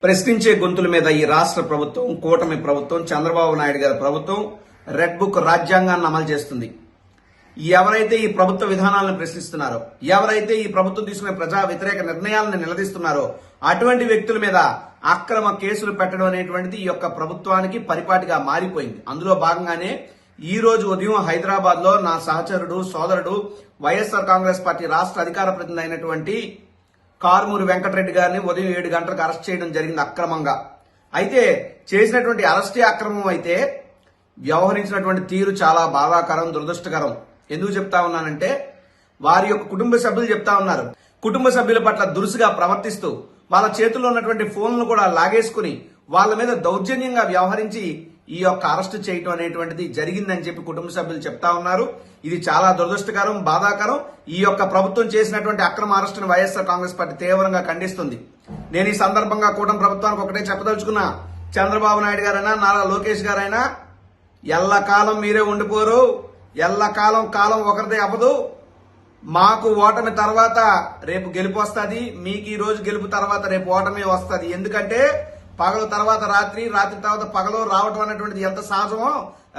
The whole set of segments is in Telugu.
ప్రశ్నించే గొంతుల మీద ఈ రాష్ట్ర ప్రభుత్వం, కూటమి ప్రభుత్వం, చంద్రబాబు నాయుడు గారి ప్రభుత్వం రెడ్ బుక్ రాజ్యాంగాన్ని అమలు చేస్తుంది. ఎవరైతే ఈ ప్రభుత్వ విధానాలను ప్రశ్నిస్తున్నారో, ఎవరైతే ఈ ప్రభుత్వం తీసుకునే ప్రజా వ్యతిరేక నిర్ణయాలను నిలదీస్తున్నారో అటువంటి వ్యక్తుల మీద అక్రమ కేసులు పెట్టడం అనేటువంటిది ఈ యొక్క ప్రభుత్వానికి పరిపాటిగా మారిపోయింది. అందులో భాగంగానే ఈ రోజు ఉదయం హైదరాబాద్ లో నా సహచరుడు, సోదరుడు, వైఎస్ఆర్ కాంగ్రెస్ పార్టీ రాష్ట్ర అధికార ప్రతినిధి అయినటువంటి కారుమూరి వెంకటరెడ్డి గారిని ఉదయం 7 గంటలకు అరెస్ట్ చేయడం జరిగింది అక్రమంగా. అయితే చేసినటువంటి అరెస్టే అక్రమం అయితే వ్యవహరించినటువంటి తీరు చాలా బాధాకరం, దురదృష్టకరం. ఎందుకు చెప్తా ఉన్నానంటే వారి యొక్క కుటుంబ సభ్యులు చెప్తా ఉన్నారు. కుటుంబ సభ్యుల పట్ల దురుసుగా ప్రవర్తిస్తూ వాళ్ళ చేతుల్లో ఉన్నటువంటి ఫోన్లు కూడా లాగేసుకుని వాళ్ళ మీద దౌర్జన్యంగా వ్యవహరించి ఈ యొక్క అరెస్టు చేయటం అనేటువంటిది జరిగిందని చెప్పి కుటుంబ సభ్యులు చెప్తా ఉన్నారు. ఇది చాలా దురదృష్టకరం, బాధాకరం. ఈ యొక్క ప్రభుత్వం చేసినటువంటి అక్రమ అరెస్టును వైఎస్ఆర్ కాంగ్రెస్ పార్టీ తీవ్రంగా ఖండిస్తుంది. నేను ఈ సందర్భంగా కూటమి ప్రభుత్వానికి ఒకటే చెప్పదలుచుకున్నా, చంద్రబాబు నాయుడు గారైనా, నారా లోకేష్ గారైనా ఎల్లకాలం మీరే ఉండిపోరు. ఎల్లకాలం కాలం ఒకరిదే అవ్వదు. మాకు ఓటమి తర్వాత రేపు గెలుపు వస్తుంది, మీకు ఈ రోజు గెలుపు తర్వాత రేపు ఓటమి వస్తుంది. ఎందుకంటే పగలు తర్వాత రాత్రి, రాత్రి తర్వాత పగలు రావటం అనేటువంటిది ఎంత సహజమో,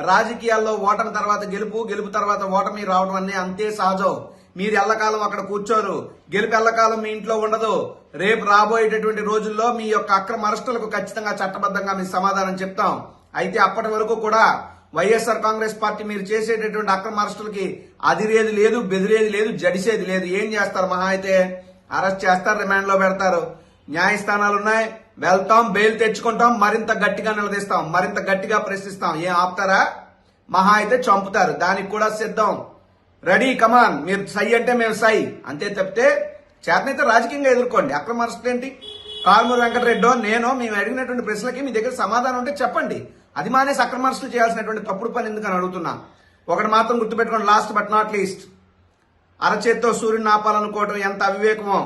రాజకీయాల్లో ఓటమి తర్వాత గెలుపు, గెలుపు తర్వాత ఓటమి రావడం అనే అంతే సహజం. మీరు ఎల్లకాలం అక్కడ కూర్చోరు, గెలుపు ఎల్లకాలం మీ ఇంట్లో ఉండదు. రేపు రాబోయేటటువంటి రోజుల్లో మీ యొక్క అక్రమ అరెస్టులకు ఖచ్చితంగా చట్టబద్ధంగా మీ సమాధానం చెప్తాం. అయితే అప్పటి వరకు కూడా వైఎస్ఆర్ కాంగ్రెస్ పార్టీ మీరు చేసేటటువంటి అక్రమ అరెస్టులకి అదిరేది లేదు, బెదిరేది లేదు, జడిసేది లేదు. ఏం చేస్తారు? మహా అయితే అరెస్ట్ చేస్తారు, రిమాండ్ లో పెడతారు. న్యాయస్థానాలు ఉన్నాయి, వెళ్తాం, బెయిల్ తెచ్చుకుంటాం, మరింత గట్టిగా నిలదీస్తాం, మరింత గట్టిగా ప్రశ్నిస్తాం. ఏం ఆపుతారా? మహా అయితే చంపుతారు. దానికి కూడా సిద్ధం, రెడీ, కమాన్. మీరు సై అంటే మేము సై, అంతే. తప్పితే చేతనైతే రాజకీయంగా ఎదుర్కోండి. అక్రమ అరెస్టులు ఏంటి? కారుమూరి వెంకటరెడ్డో మేము అడిగినటువంటి ప్రశ్నలకి మీ దగ్గర సమాధానం ఉంటే చెప్పండి. అది మానేసి అక్రమ అరెస్టులు చేయాల్సినటువంటి తప్పుడు పని ఎందుకని అడుగుతున్నా. ఒకటి మాత్రం గుర్తుపెట్టుకోండి, లాస్ట్ బట్ నాట్ లీస్ట్, అరచేత్తో సూర్యుని ఆపాలనుకోవడం ఎంత అవివేకమో,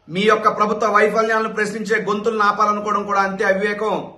మీ యొక్క ప్రభుత్వ వైఫల్యాలను ప్రశ్నించే గొంతులను ఆపాలనుకోవడం కూడా అంతే అవివేకం.